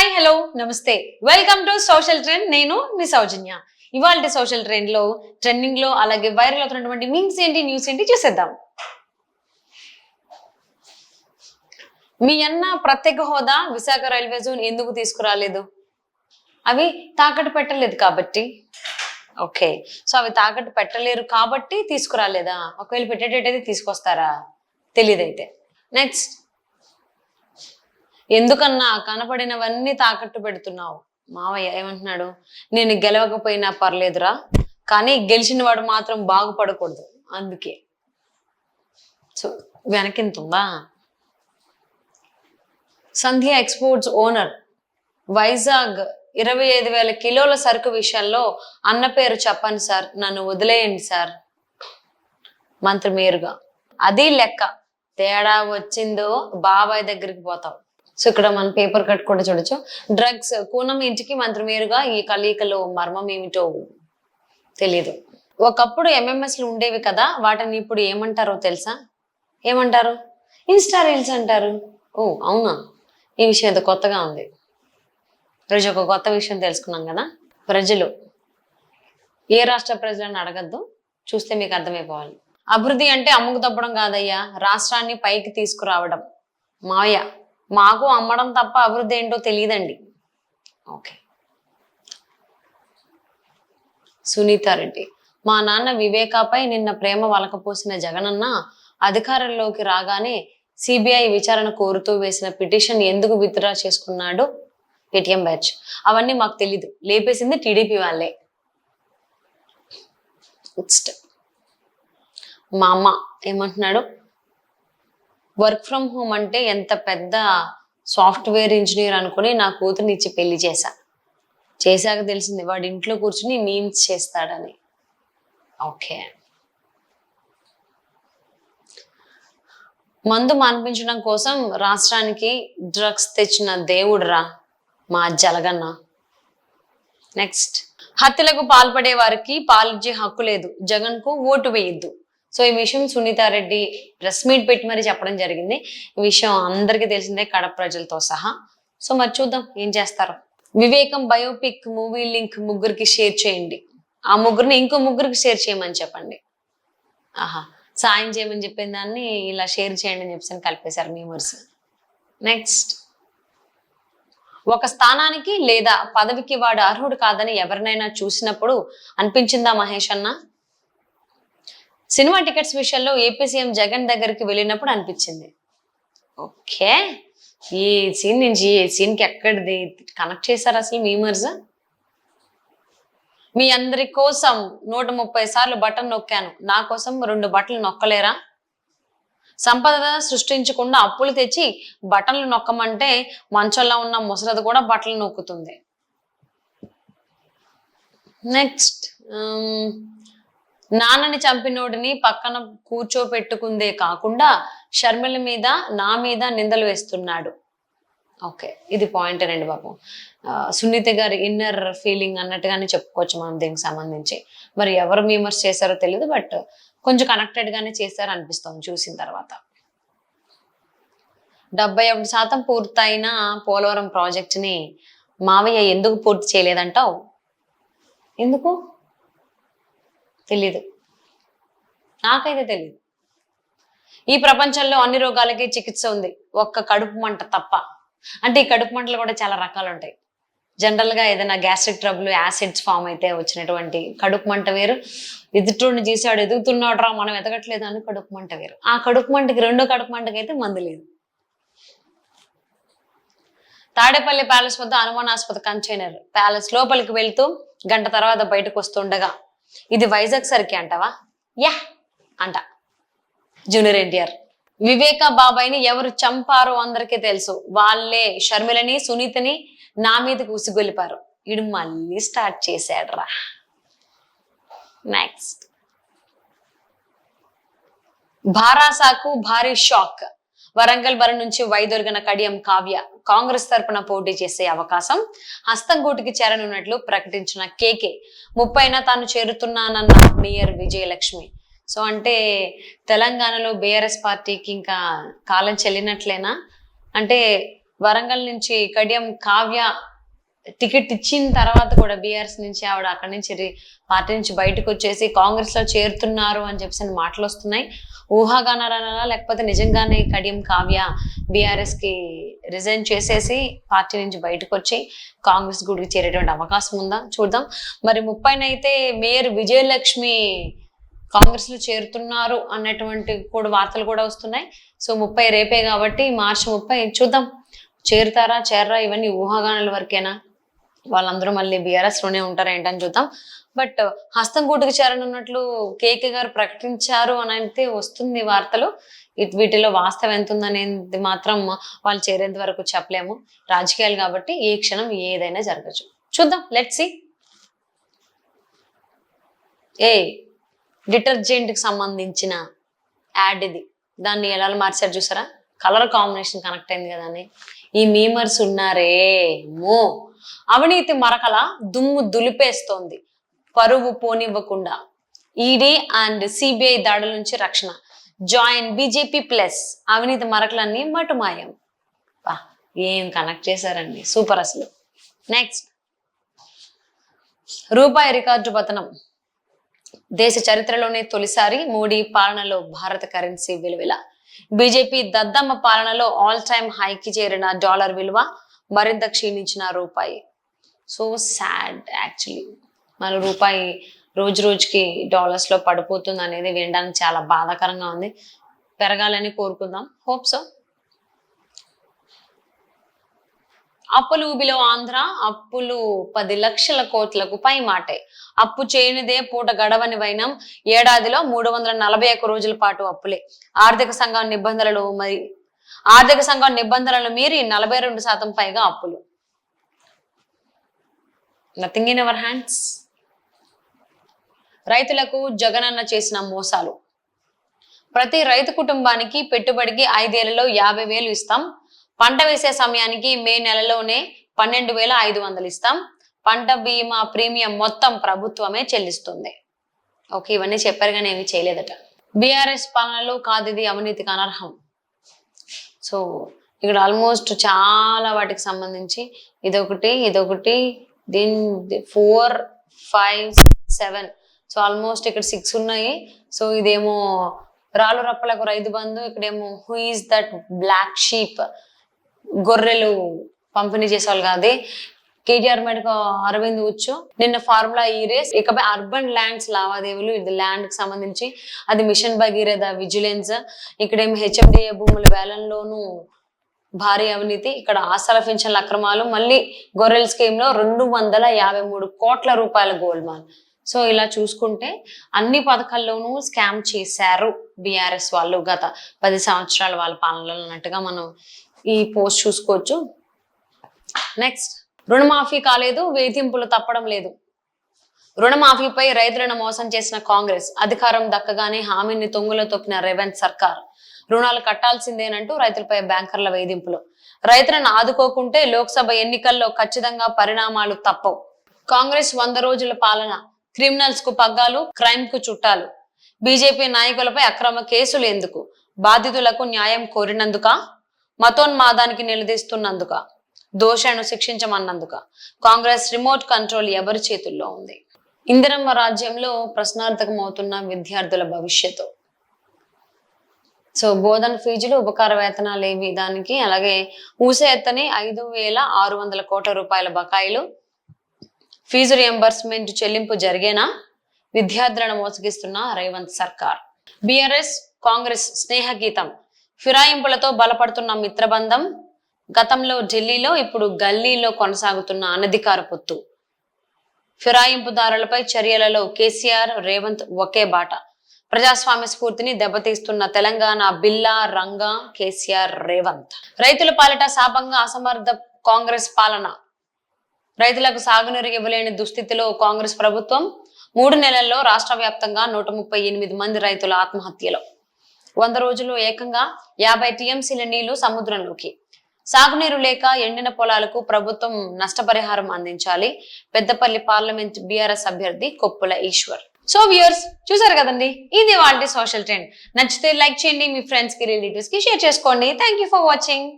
Hi hello నమస్తే welcome to social trend. నేను మీ సౌజన్య. ఇవాళ సోషల్ ట్రెండ్ లో ట్రెండింగ్ లో అలాగే వైరల్ అవుతున్నటువంటి మీమ్స్ ఏంటి, న్యూస్ ఏంటి చూసేద్దాం. మీ అన్న ప్రత్యేక హోదా విశాఖ రైల్వే జోన్ ఎందుకు తీసుకురాలేదు? అవి తాకట్టు పెట్టలేదు కాబట్టి. ఓకే, సో అవి తాకట్టు పెట్టలేరు కాబట్టి తీసుకురాలేదా? ఒకవేళ పెట్టేటట్టయితే తీసుకొస్తారా? తెలియదైతే. నెక్స్ట్, ఎందుకన్నా కనపడినవన్నీ తాకట్టు పెడుతున్నావు? మావయ్య ఏమంటున్నాడు? నేను గెలవకపోయినా పర్లేదురా, కానీ గెలిచిన వాడు మాత్రం బాగుపడకూడదు, అందుకే. సో వెనకింతుందా? సంధ్య ఎక్స్పోర్ట్స్ ఓనర్ వైజాగ్ 25,000 కిలోల సరుకు విషయంలో అన్న పేరు చెప్పండి సార్, నన్ను వదిలేయండి సార్. మంత్రి మేరుగా అది లెక్క, తేడా వచ్చిందో బాబాయ్ దగ్గరికి పోతావు. సో ఇక్కడ మన పేపర్ కట్ కూడా చూడొచ్చు. డ్రగ్స్ కూనం ఇంటికి మంత్రి మేరుగా, ఈ కలయికలో మర్మం ఏమిటో తెలియదు. ఒకప్పుడు ఎంఎంఎస్లు ఉండేవి కదా, వాటిని ఇప్పుడు ఏమంటారో తెలుసా? ఏమంటారు? ఇన్స్టా రీల్స్ అంటారు. ఓ అవునా, ఈ విషయం ఏదో కొత్తగా ఉంది. రోజు ఒక కొత్త విషయం తెలుసుకున్నాం కదా. ప్రజలు ఏ రాష్ట్ర ప్రజలను అడగద్దు, చూస్తే మీకు అర్థమైపోవాలి. అభివృద్ధి అంటే అమ్ముకు తప్పడం కాదయ్యా, రాష్ట్రాన్ని పైకి తీసుకురావడం. మావయ్య మాకు అమ్మడం తప్ప అభివృద్ధి ఏంటో తెలియదండి. ఓకే. సునీతారెడ్డి, మా నాన్న వివేకాపై నిన్న ప్రేమ వలకపోసిన జగనన్న అధికారంలోకి రాగానే సిబిఐ విచారణ కోరుతూ వేసిన పిటిషన్ ఎందుకు విత్డ్రా చేసుకున్నాడు? Paytm batch. అవన్నీ మాకు తెలీదు, లేపేసింది టీడీపీ వాళ్ళే. నెక్స్ట్, మా అమ్మ ఏమంటున్నాడు? వర్క్ ఫ్రమ్ హోమ్ అంటే ఎంత పెద్ద సాఫ్ట్వేర్ ఇంజనీర్ అనుకుని నా కూతురుని ఇచ్చి పెళ్లి చేశాక తెలిసింది వాడు ఇంట్లో కూర్చుని మీమ్స్ చేస్తాడని. ఓకే. మందు మాన్పించడం కోసం రాష్ట్రానికి డ్రగ్స్ తెచ్చిన దేవుడురా మా జలగన్న. నెక్స్ట్, హత్యలకు పాల్పడే వారికి పాలిచ్చే హక్కు లేదు, జగన్ కు ఓటు వేయద్దు. సో ఈ విషయం సునీతారెడ్డి ప్రెస్ మీట్ పెట్టి మరీ చెప్పడం జరిగింది. ఈ విషయం అందరికీ తెలిసిందే, కడప ప్రజలతో సహా. సో మరి చూద్దాం ఏం చేస్తారో. వివేకం బయోపిక్ మూవీ లింక్ ముగ్గురికి షేర్ చేయండి, ఆ ముగ్గురిని ఇంకో ముగ్గురికి షేర్ చేయమని చెప్పండి. ఆహా, సాయం చేయమని చెప్పిన దాన్ని ఇలా షేర్ చేయండి అని చెప్పి కలిపేశారు మీమర్స్. నెక్స్ట్, ఒక స్థానానికి లేదా పదవికి వాడు అర్హుడు కాదని ఎవరినైనా చూసినప్పుడు అనిపించిందా మహేష్ అన్న? సినిమా టికెట్స్ విషయంలో ఏపీ సీఎం జగన్ దగ్గరికి వెళ్ళినప్పుడు అనిపించింది. ఓకే, ఈ సీన్ నుంచి ఏ సీన్కి ఎక్కడిది కనెక్ట్ చేశారు అసలు మీమర్స్? మీ అందరి కోసం 130 సార్లు బటన్ నొక్కాను, నా కోసం 2 బటన్లు నొక్కలేరా? సంపద సృష్టించకుండా అప్పులు తెచ్చి బటన్లు నొక్కమంటే మంచంలో ఉన్న ముసలది కూడా బట్టలు నొక్కుతుంది. నెక్స్ట్, నాన్నని చంపినోడిని పక్కన కూర్చోపెట్టుకుందే కాకుండా షర్మిల మీద నా మీద నిందలు వేస్తున్నాడు. ఓకే, ఇది పాయింట్ రండి బాబు. సునీత గారి ఇన్నర్ ఫీలింగ్ అన్నట్టుగానే చెప్పుకోవచ్చు మనం దీనికి సంబంధించి. మరి ఎవరు మీమర్స్ చేశారో తెలియదు, బట్ కొంచెం కనెక్టెడ్ గానే చేశారు అనిపిస్తుంది చూసిన తర్వాత. 71% పూర్తయిన పోలవరం ప్రాజెక్ట్ ని మావయ్య ఎందుకు పూర్తి చేయలేదంటావు? ఎందుకు తెలీదు, నాకైతే తెలీదు. ఈ ప్రపంచంలో అన్ని రోగాలకి చికిత్స ఉంది, ఒక్క కడుపు మంట తప్ప. అంటే ఈ కడుపు మంటలు కూడా చాలా రకాలు ఉంటాయి. జనరల్ గా ఏదైనా గ్యాస్ట్రిక్ ట్రబుల్, యాసిడ్స్ ఫామ్ అయితే వచ్చినటువంటి కడుపు మంట వేరు. ఎదుటోడిని చేసాడు, ఎదుగుతున్నాడు రా మనం ఎదగట్లేదు అని కడుపు మంట వేరు. ఆ కడుపు మంటకి, రెండో కడుపు మంటకి అయితే మందు లేదు. తాడేపల్లి ప్యాలెస్ వద్ద అనుమానాస్పద కంటైనర్ ప్యాలెస్ లోపలికి వెళ్తూ గంట తర్వాత బయటకు వస్తుండగా ఇది వైజాగ్ సరికి అంటావా? యా అంట. జూనియర్ ఎన్టీఆర్, వివేక బాబాయ్ని ఎవరు చంపారో అందరికీ తెలుసు, వాళ్ళే షర్మిలని సునీతని నా మీదకి ఉసిగొలిపారు. ఇడు మళ్ళీ స్టార్ట్ చేశాడ్రా. నెక్స్ట్, భారాసాకు భారీ షాక్, వరంగల్ బరి నుంచి వైదొలిగిన కడియం కావ్య కాంగ్రెస్ తరపున పోటీ చేసే అవకాశం హస్తంగూటికి చేరనున్నట్లు ప్రకటించిన కేకే 30న తాను చేరుతున్నానన్న మేయర్ విజయలక్ష్మి. సో అంటే తెలంగాణలో బీఆర్ఎస్ పార్టీకి ఇంకా కాలం చెల్లినట్లేనా? అంటే వరంగల్ నుంచి కడియం కావ్య టికెట్ ఇచ్చిన తర్వాత కూడా బీఆర్ఎస్ నుంచి ఆవిడ అక్కడి నుంచి పార్టీ నుంచి బయటకు వచ్చేసి కాంగ్రెస్ లో చేరుతున్నారు అని చెప్పేసి మాటలు వస్తున్నాయి. ఊహాగానాలనా లేకపోతే నిజంగానే కడియం కావ్య బీఆర్ఎస్ కి రిజైన్ చేసేసి పార్టీ నుంచి బయటకు వచ్చి కాంగ్రెస్ గుడికి చేరేటువంటి అవకాశం ఉందా చూద్దాం. మరి 30న అయితే మేయర్ విజయలక్ష్మి కాంగ్రెస్ లో చేరుతున్నారు అన్నటువంటి కూడా వార్తలు కూడా వస్తున్నాయి. సో 30 రేపే కాబట్టి మార్చి 30 చూద్దాం చేరుతారా చేరరా, ఇవన్నీ ఊహాగానాల వరకేనా, వాళ్ళందరూ మళ్ళీ బీఆర్ఎస్ లోనే ఉంటారా ఏంటని చూద్దాం. బట్ హస్తం గూటికి చేరనున్నట్లు కేకే గారు ప్రకటించారు అని అయితే వస్తుంది వార్తలు. వీటిలో వాస్తవం ఎంత ఉందనేది మాత్రం వాళ్ళు చేరేంత వరకు చెప్పలేము. రాజకీయాలు కాబట్టి ఏ క్షణం ఏదైనా జరగచ్చు, చూద్దాం. Let's see. డిటర్జెంట్ కి సంబంధించిన యాడ్ ఇది, దాన్ని ఎలా మార్చారు చూసారా, కలర్ కాంబినేషన్ కనెక్ట్ అయింది కదా అని. ఈ మీమర్స్ ఉన్నారే మో, అవినీతి మరకల దుమ్ము దులిపేస్తోంది, పరువు పోనివ్వకుండా ఈడీ అండ్ సిబిఐ దాడుల నుంచి రక్షణ, జాయిన్ బీజేపీ ప్లస్, అవినీతి మరకలన్నీ మటుమాయం. ఏం కనెక్ట్ చేశారండి, సూపర్ అసలు. నెక్స్ట్, రూపాయి రికార్డు పతనం, దేశ చరిత్రలోనే తొలిసారి మోడీ పాలనలో భారత కరెన్సీ విలువ, బీజేపీ దద్దమ్మ పాలనలో ఆల్ టైమ్ హైకి చేరిన డాలర్ విలువ, మరింత క్షీణించిన రూపాయి. So sad actually. మన రూపాయి రోజు రోజుకి డాలర్స్ లో పడిపోతుంది అనేది వినడానికి చాలా బాధాకరంగా ఉంది. పెరగాలని కోరుకుందాం, హోప్ సో. అప్పులు ఊబిలో ఆంధ్ర, అప్పులు 10 లక్షల కోట్లకు పై మాటే, అప్పు చేయనిదే పూట గడవని వైనం, ఏడాదిలో 341 రోజుల పాటు అప్పులే, ఆర్థిక సంఘం నిబంధనలు మీరి 42% పైగా అప్పులు. Nothing in our hands. రైతులకు జగనన్న చేసిన మోసాలు, ప్రతి రైతు కుటుంబానికి పెట్టుబడికి 5 ఏళ్లలో 50,000 ఇస్తాం, పంట వేసే సమయానికి మే నెలలోనే 12,500 ఇస్తాం, పంట బీమా ప్రీమియం మొత్తం ప్రభుత్వమే చెల్లిస్తుంది. ఓకే, ఇవన్నీ చెప్పారు కానీ ఏమీ చేయలేదట. బీఆర్ఎస్ పాలనలో కాదిది అవినీతికి అనర్హం. సో ఇక్కడ ఆల్మోస్ట్ చాలా వాటికి సంబంధించి ఇదొకటి దీని 4, 5, 7, సో ఆల్మోస్ట్ ఇక్కడ 6 ఉన్నాయి. సో ఇదేమో రాళ్ళు రప్పలకు రైతు బంధు, ఇక్కడేమో who is that black sheep, గొర్రెలు పంపిణీ చేసేవాళ్ళు కాదు, కేటీఆర్ మేడకు అరవింద్ ఉచ్చు, నిన్న ఫార్ములా ఈ రేస్, ఇకపై అర్బన్ ల్యాండ్స్ లావాదేవీలు, ఇది ల్యాండ్ కి సంబంధించి, అది మిషన్ భగీరథ విజిలెన్స్, ఇక్కడేమో హెచ్ఎండిఏ భూముల వేలంలోనూ భారీ అవినీతి, ఇక్కడ ఆసల పెన్షన్ల అక్రమాలు, మళ్ళీ గొర్రెల స్కీమ్ లో 253 కోట్ల రూపాయల గోల్మాల్. సో ఇలా చూసుకుంటే అన్ని పథకాల్లోనూ స్కామ్ చేశారు బీఆర్ఎస్ వాళ్ళు గత 10 సంవత్సరాల వాళ్ళ పాలనలో అన్నట్టుగా మనం ఈ పోస్ట్ చూసుకోవచ్చు. నెక్స్ట్, రుణమాఫీ కాలేదు, వేధింపులు తప్పడం లేదు. రుణమాఫీపై రైతులను మోసం చేసిన కాంగ్రెస్, అధికారం దక్కగానే హామీని తొంగులో తొక్కిన రేవంత్ సర్కార్, రుణాలు కట్టాల్సిందేనంటూ రైతులపై బ్యాంకర్ల వేధింపులు, రైతులను ఆదుకోకుంటే లోక్సభ ఎన్నికల్లో ఖచ్చితంగా పరిణామాలు తప్పవు. కాంగ్రెస్ 100 రోజుల పాలన, క్రిమినల్స్ కు పగ్గాలు, క్రైమ్ కు చుట్టాలు, బీజేపీ నాయకులపై అక్రమ కేసులు ఎందుకు, బాధితులకు న్యాయం కోరినందుక, మతోన్మాదానికి నిలదీస్తున్నందుక, దోషులను శిక్షించమన్నందుక, కాంగ్రెస్ రిమోట్ కంట్రోల్ ఎవరి చేతుల్లో ఉంది. ఇందిరమ్మ రాజ్యంలో ప్రశ్నార్థకమవుతున్న విద్యార్థుల భవిష్యత్తు. సో బోధన ఫీజులు, ఉపకార వేతనాలు ఏవి దానికి, అలాగే ఊసే ఎత్తని 5,600 కోట్ల రూపాయల బకాయిలు, ఫీజు రియంబర్స్మెంట్ చెల్లింపు జరిగేనా, విద్యార్థులను మోసగిస్తున్న రేవంత్ సర్కార్. బీఆర్ఎస్ కాంగ్రెస్ స్నేహగీతం, ఫిరాయింపులతో బలపడుతున్న మిత్రబంధం, గతంలో ఢిల్లీలో ఇప్పుడు గల్లీలో కొనసాగుతున్న అనధికార పొత్తు, ఫిరాయింపుదారులపై చర్యలలో కేసీఆర్ రేవంత్ ఒకే బాట, ప్రజాస్వామ్య స్ఫూర్తిని దెబ్బతీస్తున్న తెలంగాణ బిల్లా రంగా కేసీఆర్ రేవంత్. రైతుల పాలిట శాపంగా అసమర్థ కాంగ్రెస్ పాలన, రైతులకు సాగునీరు ఇవ్వలేని దుస్థితిలో కాంగ్రెస్ ప్రభుత్వం, 3 నెలల్లో రాష్ట్ర వ్యాప్తంగా 138 మంది రైతుల ఆత్మహత్యలు, 100 రోజుల్లో ఏకంగా 50 టీఎంసీల నీళ్లు సముద్రంలోకి, సాగునీరు లేక ఎండిన పొలాలకు ప్రభుత్వం నష్టపరిహారం అందించాలి, పెద్దపల్లి పార్లమెంట్ బీఆర్ఎస్ అభ్యర్థి కొప్పుల ఈశ్వర్. సో వ్యూయర్స్ చూసారు కదండి, ఇది వాళ్ళ సోషల్ ట్రెండ్. నచ్చితే లైక్ చేయండి, మీ ఫ్రెండ్స్ కి రిలేటివ్స్ కి షేర్ చేసుకోండి. Thank you for watching.